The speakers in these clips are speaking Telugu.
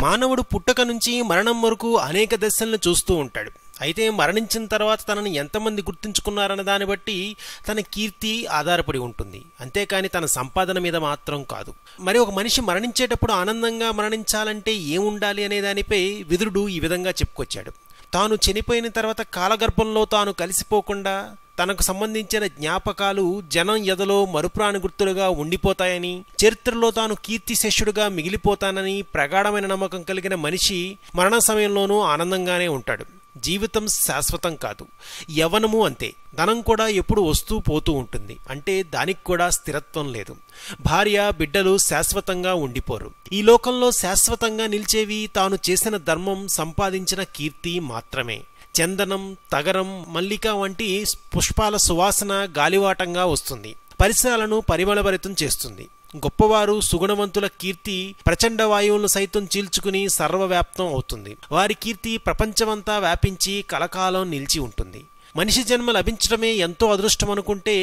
మానవుడు పుట్టక నుంచి మరణం వరకు అనేక దశలను చూస్తూ ఉంటాడు. అయితే మరణించిన తర్వాత తనను ఎంతమంది గుర్తుంచుకున్నారన్న దాన్ని బట్టి తన కీర్తి ఆధారపడి ఉంటుంది, అంతేకాని తన సంపాదన మీద మాత్రం కాదు. మరి ఒక మనిషి మరణించేటప్పుడు ఆనందంగా మరణించాలంటే ఏముండాలి అనే దానిపై విదురుడు ఈ విధంగా చెప్పుకొచ్చాడు. తాను చనిపోయిన తర్వాత కాలగర్భంలో తాను కలిసిపోకుండా తనకు సంబంధించిన జ్ఞాపకాలు జనం ఎదలో మరుపురాని గుర్తులుగా ఉండిపోతాయని, చరిత్రలో తాను కీర్తిశేషుడుగా మిగిలిపోతానని ప్రగాఢమైన నమ్మకం కలిగిన మనిషి మరణ సమయంలోనూ ఆనందంగానే ఉంటాడు. జీవితం శాశ్వతం కాదు, యవ్వనము అంతే. ధనం కూడా ఎప్పుడు వస్తూ పోతూ ఉంటుంది, అంటే దానికి కూడా స్థిరత్వం లేదు. భార్య బిడ్డలు శాశ్వతంగా ఉండిపోరు. ఈ లోకంలో శాశ్వతంగా నిలిచేవి తాను చేసిన ధర్మం, సంపాదించిన కీర్తి మాత్రమే. చందనం, తగరం, మల్లిక వంటి పుష్పాల సువాసన గాలివాటంగా వస్తుంది, పరిసరాలను పరిమళభరితం చేస్తుంది. గొప్పవారు, సుగుణవంతుల కీర్తి ప్రచండ వాయువులను సైతం చీల్చుకుని సర్వవ్యాప్తం అవుతుంది. వారి కీర్తి ప్రపంచమంతా వ్యాపించి కలకాలం నిలిచి ఉంటుంది. మనిషి జన్మ లభించడమే ఎంతో అదృష్టం అనుకుంటే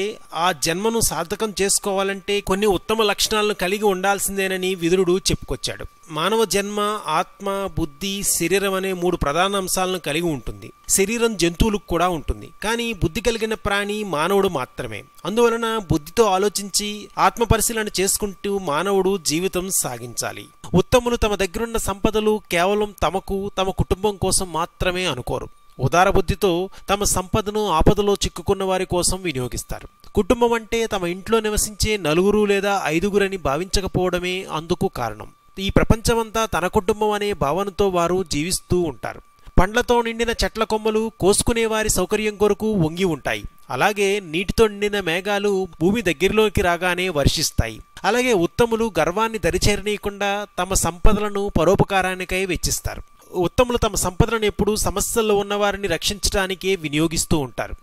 ఆ జన్మను సార్థకం చేసుకోవాలంటే కొన్ని ఉత్తమ లక్షణాలను కలిగి ఉండాల్సిందేనని విదురుడు చెప్పుకొచ్చాడు. మానవ జన్మ ఆత్మ, బుద్ధి, శరీరం అనే 3 ప్రధాన అంశాలను కలిగి ఉంటుంది. శరీరం జంతువులకు కూడా ఉంటుంది, కానీ బుద్ధి కలిగిన ప్రాణి మానవుడు మాత్రమే. అందువలన బుద్ధితో ఆలోచించి ఆత్మ పరిశీలన చేసుకుంటూ మానవుడు జీవితం సాగించాలి. ఉత్తములు తమ దగ్గరున్న సంపదలు కేవలం తమకు, తమ కుటుంబం కోసం మాత్రమే అనుకోరు. ఉదార బుద్ధితో తమ సంపదను ఆపదలో చిక్కుకున్న వారి కోసం వినియోగిస్తారు. కుటుంబం అంటే తమ ఇంట్లో నివసించే 4 లేదా 5 భావించకపోవడమే అందుకు కారణం. ఈ ప్రపంచమంతా తన కుటుంబం అనే భావనతో వారు జీవిస్తూ ఉంటారు. పండ్లతో నిండిన చెట్ల కొమ్మలు కోసుకునే వారి సౌకర్యం కొరకు వంగి ఉంటాయి. అలాగే నీటితో నిండిన మేఘాలు భూమి దగ్గరలోకి రాగానే వర్షిస్తాయి. అలాగే ఉత్తములు గర్వాన్ని దరిచేరనీయకుండా తమ సంపదలను పరోపకారానికై వెచ్చిస్తారు. ఉత్తములు తమ సంపదలను ఎప్పుడూ సమస్యల్లో ఉన్నవారిని రక్షించడానికే వినియోగిస్తూ ఉంటారు.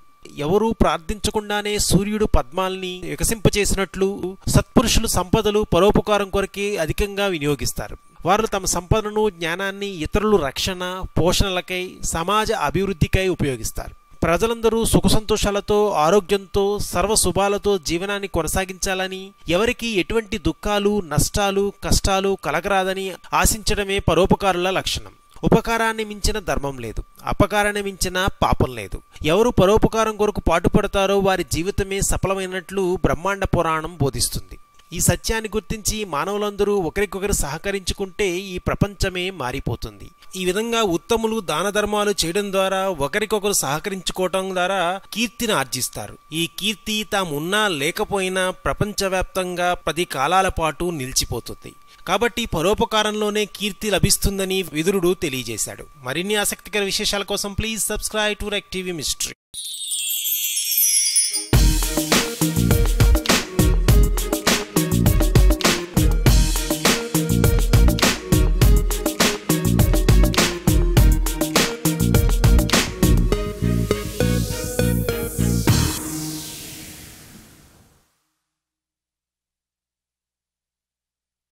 ఎవరూ ప్రార్థించకుండానే సూర్యుడు పద్మాల్ని వికసింపచేసినట్లు సత్పురుషులు సంపదలు పరోపకారం కొరకే అధికంగా వినియోగిస్తారు. వారు తమ సంపదను, జ్ఞానాన్ని ఇతరులు రక్షణ, పోషణలకై, సమాజ అభివృద్ధికై ఉపయోగిస్తారు. ప్రజలందరూ సుఖ సంతోషాలతో, ఆరోగ్యంతో, సర్వశుభాలతో జీవనాన్ని కొనసాగించాలని, ఎవరికి ఎటువంటి దుఃఖాలు, నష్టాలు, కష్టాలు కలగరాదని ఆశించడమే పరోపకారుల లక్షణం. ఉపకారాన్ని మించిన ధర్మం లేదు, అపకారాన్ని మించిన పాపం లేదు. ఎవరు పరోపకారం కొరకు పాటుపడతారో వారి జీవితమే సఫలమైనట్లు బ్రహ్మాండ పురాణం బోధిస్తుంది. ఈ సత్యాన్ని గుర్తించి మానవులందరూ ఒకరికొకరు సహకరించుకుంటే ఈ ప్రపంచమే మారిపోతుంది. ఈ విధంగా ఉత్తములు దాన ధర్మాలు చేయడం ద్వారా, ఒకరికొకరు సహకరించుకోవటం ద్వారా కీర్తిని ఆర్జిస్తారు. ఈ కీర్తి తామున్నా లేకపోయినా ప్రపంచవ్యాప్తంగా 10 కాలాల పాటు నిలిచిపోతుంది. కాబట్టి పరోపకారంలోనే కీర్తి లభిస్తుందని విదురుడు తెలియజేశాడు. మరిన్ని ఆసక్తికర విశేషాల కోసం ప్లీజ్ సబ్స్క్రైబ్ టు రెక్ టీవీ మిస్టరీ.